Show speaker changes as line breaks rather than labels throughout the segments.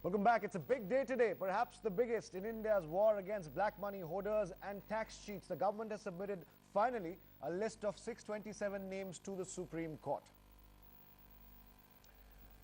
Welcome back. It's a big day today, perhaps the biggest in India's war against black money hoarders and tax cheats. The government has submitted, finally, a list of 627 names to the Supreme Court.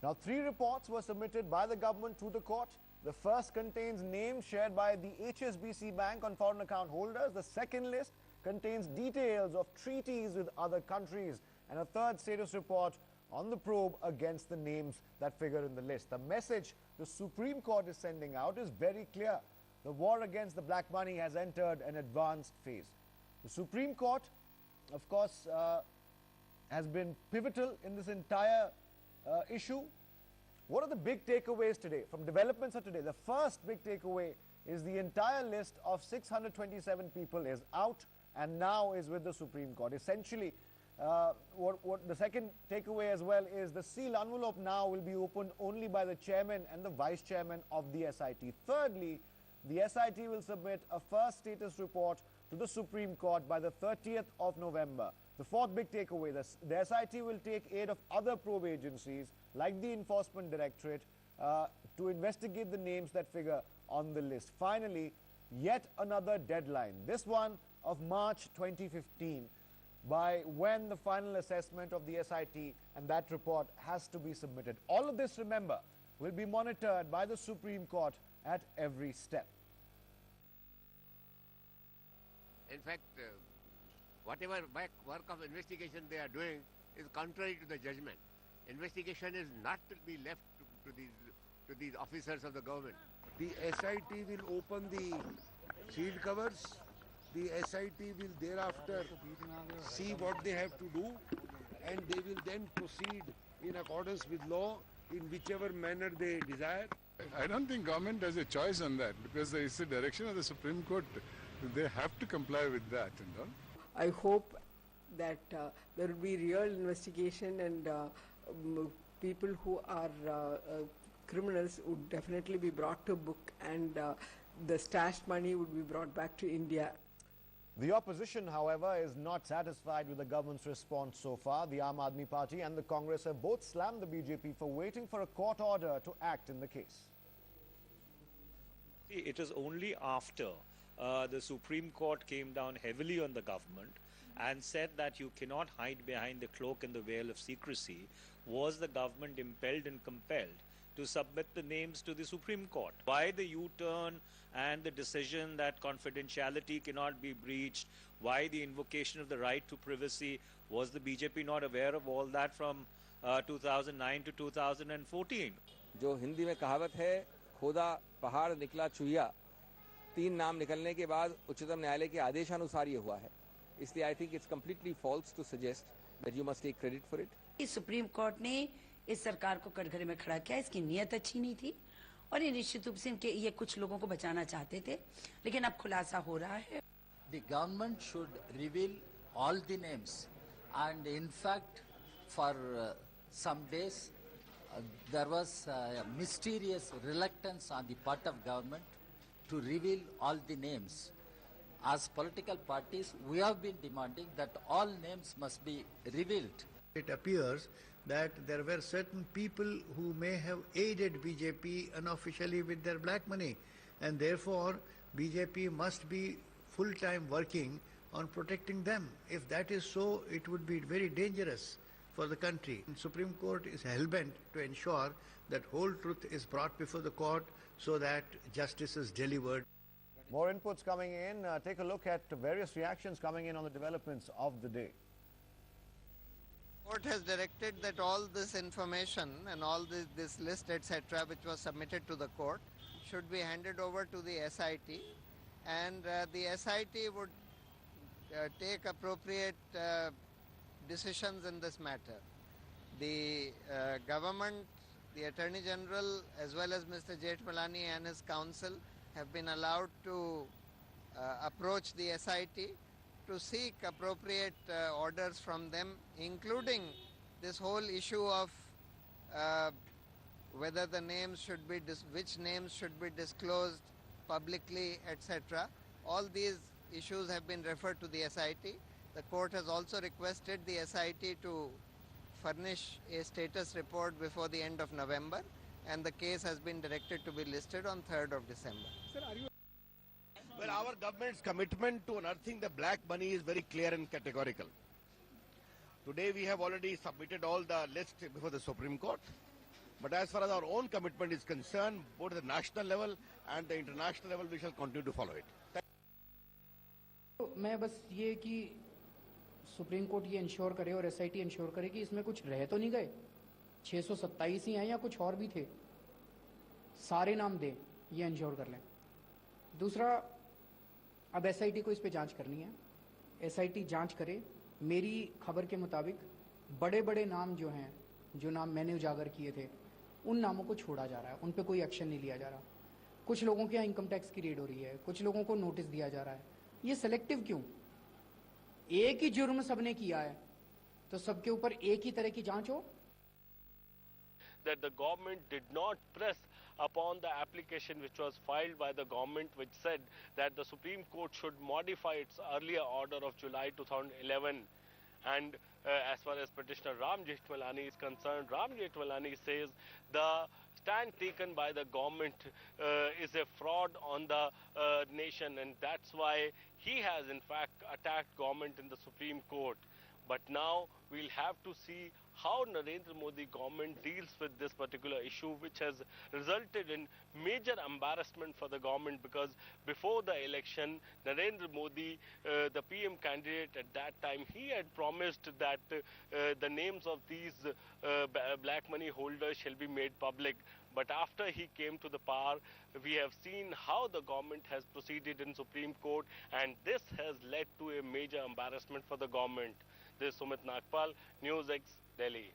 Now, 3 reports were submitted by the government to the court. The first contains names shared by the HSBC Bank on foreign account holders. The second list contains details of treaties with other countries. And a third status report on the probe against the names that figure in the list. The message the Supreme Court is sending out is very clear. The war against the black money has entered an advanced phase. The Supreme Court, of course, has been pivotal in this entire issue. What are the big takeaways today from developments of today? The first big takeaway is the entire list of 627 people is out and now is with the Supreme Court. Essentially, what the second takeaway as well is the sealed envelope now will be opened only by the chairman and the vice chairman of the SIT. Thirdly, the SIT will submit a first status report to the Supreme Court by the 30th of November. The fourth big takeaway, the SIT will take aid of other probe agencies like the Enforcement Directorate to investigate the names that figure on the list. Finally, yet another deadline, this one of March 2015, by when the final assessment of the SIT and that report has to be submitted. All of this, remember, will be monitored by the Supreme Court at every step.
In fact, whatever work of investigation they are doing is contrary to the judgment. Investigation is not to be left to these officers of the government.
The SIT will open the sealed covers. The SIT will thereafter see what they have to do, and they will then proceed in accordance with law in whichever manner they desire.
I don't think government has a choice on that because it's the direction of the Supreme Court. They have to comply with that.
I hope that there will be real investigation and people who are criminals would definitely be brought to book, and the stashed money would be brought back to India.
The opposition, however, is not satisfied with the government's response so far. The Aam Aadmi Party and the Congress have both slammed the BJP for waiting for a court order to act in the case.
It is only after the Supreme Court came down heavily on the government and said that you cannot hide behind the cloak and the veil of secrecy, was the government impelled and compelled to submit the names to the Supreme Court. Why the U-turn and the decision that confidentiality cannot be breached, why the invocation of the right to privacy? Was the BJP not aware of all that from 2009 to 2014?
जो हिंदी में कहावत है, खोदा पहाड़ निकला चूहिया, 3 नाम निकलने के बाद उच्चतम न्यायालय के आदेशानुसार ये हुआ है. इसलिए I think it's completely false to suggest that you must take credit for it.
Supreme court ने इस सरकार को कटघरे में खड़ा किया. इसकी नीयत अच्छी नहीं थी और ये निश्चित रूप से इनके ये कुछ लोगों को बचाना चाहते थे, लेकिन अब खुलासा हो रहा है.
The government should reveal all the names, and in fact for some days there was a mysterious reluctance on the part of government to reveal all the names. As political parties, we have been demanding that all names must be revealed.
It appears that there were certain people who may have aided BJP unofficially with their black money, and therefore BJP must be full-time working on protecting them. If that is so, it would be very dangerous for the country. The Supreme Court is hell-bent to ensure that whole truth is brought before the court so that justice is delivered.
More inputs coming in. Take a look at various reactions coming in on the developments of the day.
Court has directed that all this information and all this list, etc., which was submitted to the court, should be handed over to the SIT, and the SIT would take appropriate decisions in this matter. The government, the Attorney General, as well as Mr. Jethmalani and his counsel have been allowed to approach the SIT to seek appropriate orders from them, including this whole issue of whether the names should be, which names should be disclosed publicly, etc. All these issues have been referred to the SIT. The court has also requested the SIT to furnish a status report before the end of November, and the case has been directed to be listed on 3rd of December.
Well, our government's commitment to unearthing the black money is very clear and categorical. Today we have already submitted all the list before the Supreme Court. But as far as our own commitment is concerned, both at the national level and the international level, we shall continue to follow it.
मैं बस ये कि supreme court ये ensure करे और SIT ensure करे कि इसमें कुछ रह तो नहीं गए, 627 ही हैं या कुछ और भी थे, सारे नाम दे, ये इंश्योर कर लें. दूसरा, अब एसआईटी को इस पे जांच करनी है, एसआईटी जांच करे. मेरी खबर के मुताबिक बड़े बड़े नाम जो हैं, जो नाम मैंने उजागर किए थे, उन नामों को छोड़ा जा रहा है, उन पे कोई एक्शन नहीं लिया जा रहा. कुछ लोगों के यहाँ इनकम टैक्स की रेड हो रही है, कुछ लोगों को नोटिस दिया जा रहा है. ये सेलेक्टिव क्यों? एक ही जुर्म सबने किया है तो सबके ऊपर एक ही तरह की जांच हो.
That the government did not press upon the application which was filed by the government, which said that the Supreme Court should modify its earlier order of July 2011. And as far as petitioner Ram Jethmalani is concerned, Ram Jethmalani says the stand taken by the government is a fraud on the nation, and that's why he has in fact attacked government in the Supreme Court. But now we'll have to see how Narendra Modi government deals with this particular issue, which has resulted in major embarrassment for the government, because before the election, Narendra Modi, the PM candidate at that time, he had promised that the names of these black money holders shall be made public. But after he came to the power, we have seen how the government has proceeded in Supreme Court, and this has led to a major embarrassment for the government. This is Sumit Nagpal, News X, Delhi.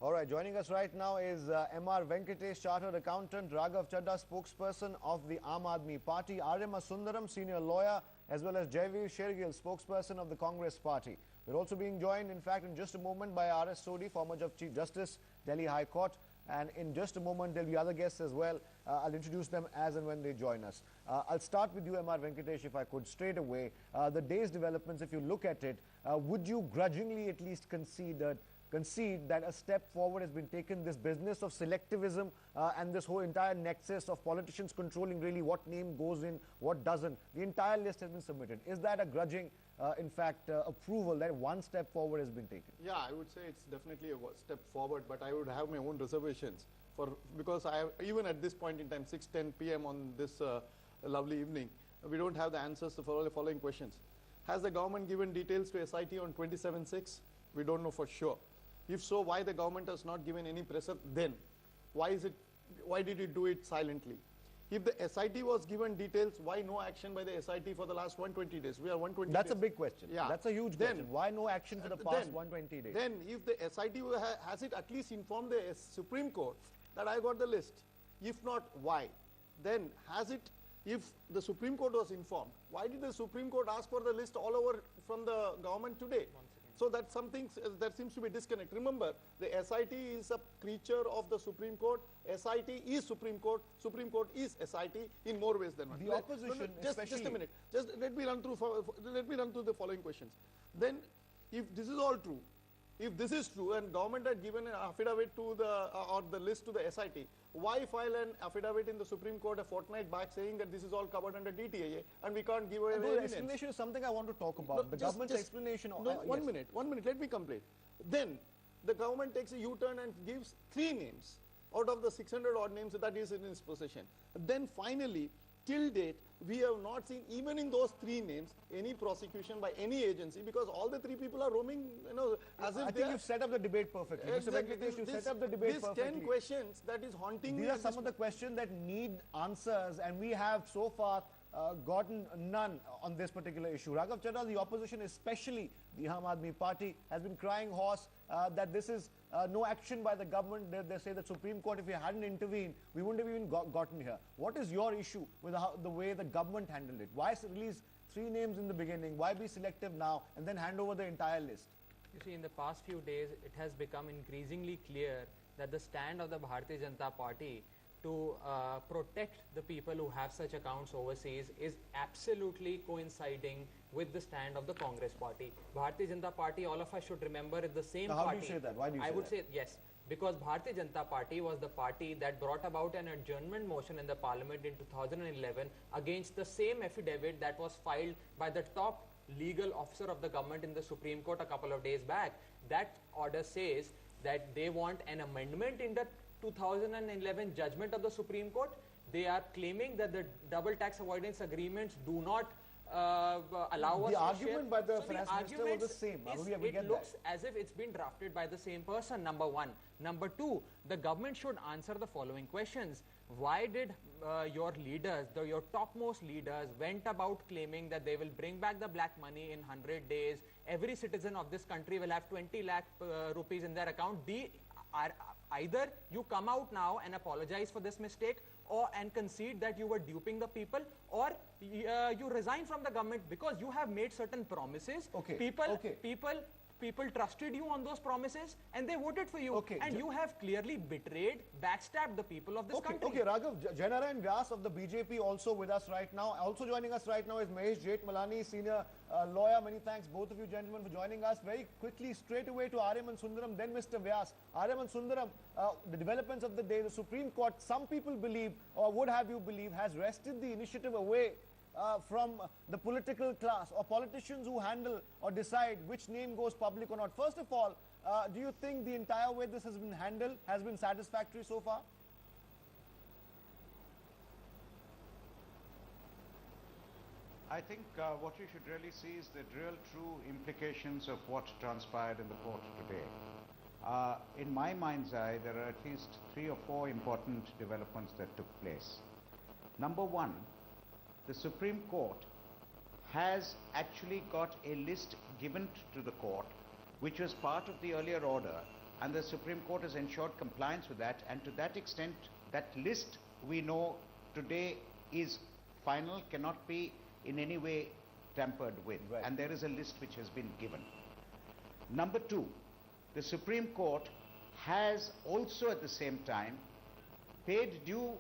All right, joining us right now is M.R. Venkatesh, Chartered Accountant, Raghav Chadha, spokesperson of the Aam Aadmi Party, R.M. Sundaram, senior lawyer, as well as Jaiveer Shergill, spokesperson of the Congress Party. We're also being joined, in fact, in just a moment by R.S. Sodhi, former Chief Justice, Delhi High Court. And in just a moment, there'll be other guests as well. I'll introduce them as and when they join us. I'll start with you, M.R. Venkatesh, if I could, straight away. The day's developments, if you look at it, would you grudgingly at least concede that a step forward has been taken, this business of selectivism and this whole entire nexus of politicians controlling really what name goes in, what doesn't? The entire list has been submitted. Is that a grudging, in fact, approval that one step forward has been taken?
Yeah, I would say it's definitely a step forward, but I would have my own reservations because I have, even at this point in time, 6:10 p.m. on this lovely evening, we don't have the answers to the following questions. Has the government given details to SIT on 27/6? We don't know for sure. If so, why the government has not given any pressure then? Why did it do it silently? If the SIT was given details, why no action by the SIT for the last 120 days? We are 120
That's
days.
a big question. Yeah. That's a huge question. Why no action for the past 120 days?
Then if the SIT has it at least informed the Supreme Court that I got the list? If not, why? Then has it, if the Supreme Court was informed, why did the Supreme Court ask for the list all over from the government today? So that's something that seems to be disconnect. Remember, the SIT is a creature of the Supreme Court. SIT is Supreme Court. Supreme Court is SIT in more ways than one.
The opposition,
just a minute. Just let me run through the following questions. Then, if this is all true, if this is true, and government had given an affidavit to the list to the SIT, why file an affidavit in the Supreme Court a fortnight back saying that this is all covered under DTAA and we can't give away evidence?
The explanation is something I want to talk about. The government's explanation.
One minute, let me complete. Then the government takes a U-turn and gives 3 names out of the 600 odd names that is in its possession. Then finally, till date, we have not seen, even in those 3 names, any prosecution by any agency, because all the 3 people are roaming, as if
I think you've set up the debate perfectly.
Exactly.
Mr. Venkatesh, you've set up the debate perfectly.
These 10 questions that is haunting me.
These are some of the questions that need answers, and we have so far gotten none on this particular issue. Raghav Chadha, the opposition, especially the Aam Aadmi Party, has been crying hoarse that this is no action by the government. They say that Supreme Court, if we hadn't intervened, we wouldn't have even gotten here. What is your issue with the way the government handled it? Why release 3 names in the beginning? Why be selective now and then hand over the entire list?
You see, in the past few days, it has become increasingly clear that the stand of the Bharatiya Janata Party to protect the people who have such accounts overseas is absolutely coinciding with the stand of the Congress Party. Bharatiya Janata Party, all of us should remember, is the same
now,
party.
How do you say that? Why do you say that?
I would say, yes, because Bharatiya Janata Party was the party that brought about an adjournment motion in the parliament in 2011 against the same affidavit that was filed by the top legal officer of the government in the Supreme Court a couple of days back. That order says that they want an amendment in the 2011 judgment of the Supreme Court. They are claiming that the double tax avoidance agreements do not allow us
the
to
argument
share.
by the
So
finance minister was
arguments
the same.
is-
We
it
get
looks
that.
as if it's been drafted by the same person, number one. Number two, the government should answer the following questions. Why did your leaders, your topmost leaders, went about claiming that they will bring back the black money in 100 days? Every citizen of this country will have 20 lakh rupees in their account. Either you come out now and apologize for this mistake, and concede that you were duping the people, or you resign from the government, because you have made certain promises. People trusted you on those promises and they voted for you, and you have clearly betrayed, backstabbed the people of this country.
Okay, Raghav, Janarayan Vyas of the BJP also with us right now. Also joining us right now is Mahesh Jethmalani, senior lawyer. Many thanks both of you gentlemen for joining us. Very quickly, straight away to Aryaman Sundaram, then Mr. Vyas. Aryaman Sundaram, the developments of the day, the Supreme Court, some people believe, or would have you believe, has wrested the initiative away from the political class or politicians who handle or decide which name goes public or not. First of all, do you think the entire way this has been handled has been satisfactory so far?
I think what you should really see is the real true implications of what transpired in the court today. In my mind's eye, there are at least 3 or 4 important developments that took place. Number one, the Supreme Court has actually got a list given to the court, which was part of the earlier order, and the Supreme Court has ensured compliance with that, and to that extent, that list we know today is final, cannot be in any way tampered with, and there is a list which has been given. Number two, the Supreme Court has also at the same time paid due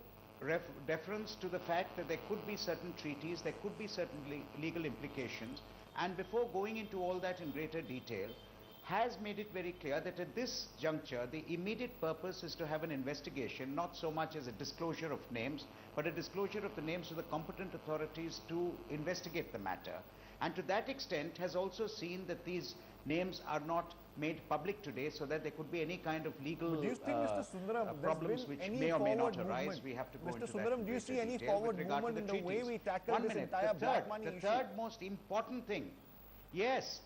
deference to the fact that there could be certain treaties, there could be certain legal implications, and before going into all that in greater detail, has made it very clear that at this juncture, the immediate purpose is to have an investigation, not so much as a disclosure of names, but a disclosure of the names to the competent authorities to investigate the matter. And to that extent, has also seen that these names are not made public today, so that there could be any kind of legal
do you think, Mr. Sundaram,
problems which may or may not arise. We have to go into
Mr. Sundaram, do you see any forward movement in the way we tackle this entire black money issue?
The third most important thing, yes,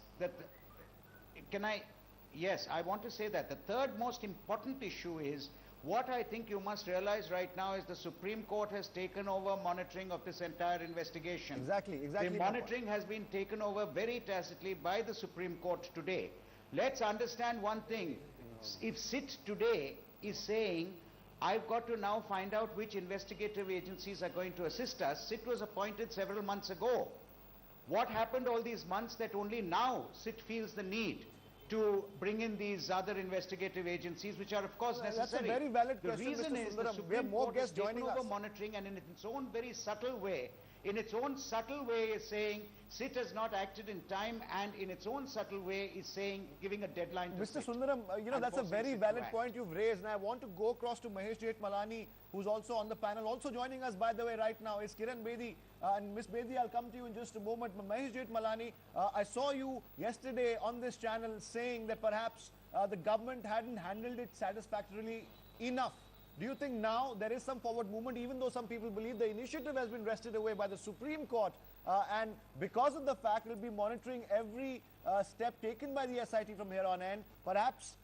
yes, I want to say that the third most important issue is, what I think you must realize right now is the Supreme Court has taken over monitoring of this entire investigation.
Exactly.
The monitoring has been taken over very tacitly by the Supreme Court today. Let's understand one thing. If SIT today is saying, I've got to now find out which investigative agencies are going to assist us, SIT was appointed several months ago. What happened all these months that only now SIT feels the need to bring in these other investigative agencies, which are of course necessary?
That's a very valid question,
The reason
Mr.
is the
Sundaram. We have
Supreme
more
Court has
guests
taken
joining
over
us.
monitoring, and in its own very subtle way, is saying SIT has not acted in time, and in its own subtle way is saying, giving a deadline to
Mr.
SIT.
Sundaram, that's a
forcing
very
SIT to
valid
act.
point you've raised, and I want to go across to Mahesh Jethmalani, who's also on the panel. Also joining us, by the way, right now is Kiran Bedi. And Ms. Bedi, I'll come to you in just a moment. But Mahesh Jethmalani, I saw you yesterday on this channel saying that perhaps the government hadn't handled it satisfactorily enough. Do you think now there is some forward movement, even though some people believe the initiative has been wrested away by the Supreme Court, and because of the fact it will be monitoring every step taken by the SIT from here on end, perhaps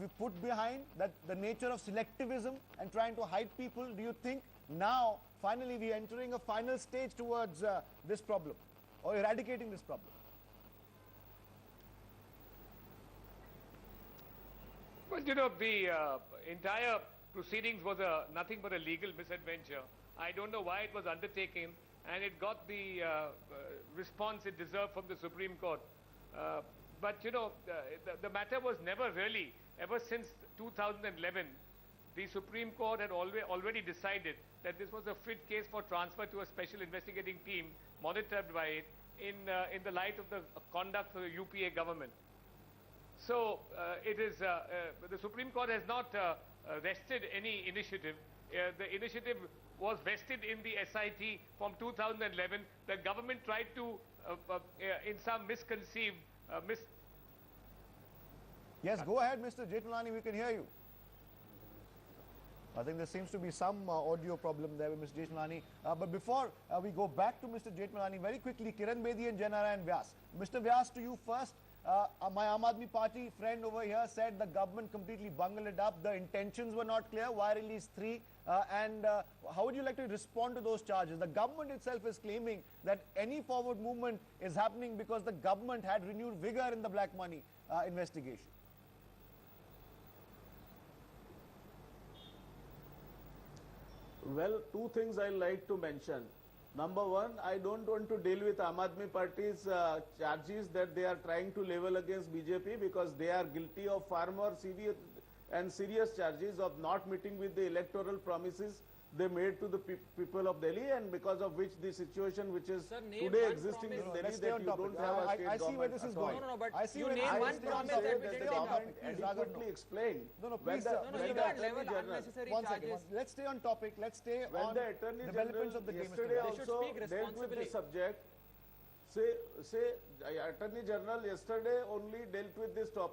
we put behind that the nature of selectivism and trying to hide people? Do you think now finally we are entering a final stage towards this problem or eradicating this problem?
Well, the entire proceedings was nothing but a legal misadventure. I don't know why it was undertaken, and it got the response it deserved from the Supreme Court. But the matter was never really, ever since 2011, the Supreme Court had already decided that this was a fit case for transfer to a special investigating team monitored by it in the light of the conduct of the UPA government. So it is the Supreme Court has not vested any initiative. The initiative was vested in the SIT from 2011. The government tried to, in some misconceived,
Yes, go ahead, Mr. Jethmalani, we can hear you. I think there seems to be some audio problem there with Mr. Jethmalani. But before we go back to Mr. Jethmalani, very quickly, Kiran Bedi and Janarayan Vyas. Mr. Vyas, to you first. My Aam Aadmi Party friend over here said the government completely bungled it up. The intentions were not clear. Why release 3? And how would you like to respond to those charges? The government itself is claiming that any forward movement is happening because the government had renewed vigor in the black money investigation.
Well, two things I like to mention. Number one, I don't want to deal with Aam Aadmi Party's charges that they are trying to level against BJP because they are guilty of far more severe and serious charges of not meeting with the electoral promises they made to the people of Delhi, and because of which the situation which is today existing in Delhi that you don't have a state
I see where this is going.
No, but
I see
you
where
name one
the
promise that we didn't
topic.
adequately explained.
No,
when
please,
you can't level unnecessary
one
charges.
second. Let's stay on topic. Let's stay
when
on
the Attorney
developments
General
of the game.
yesterday
They should
also
speak
dealt with the
responsibly.
subject. Say Attorney General yesterday only dealt with this topic.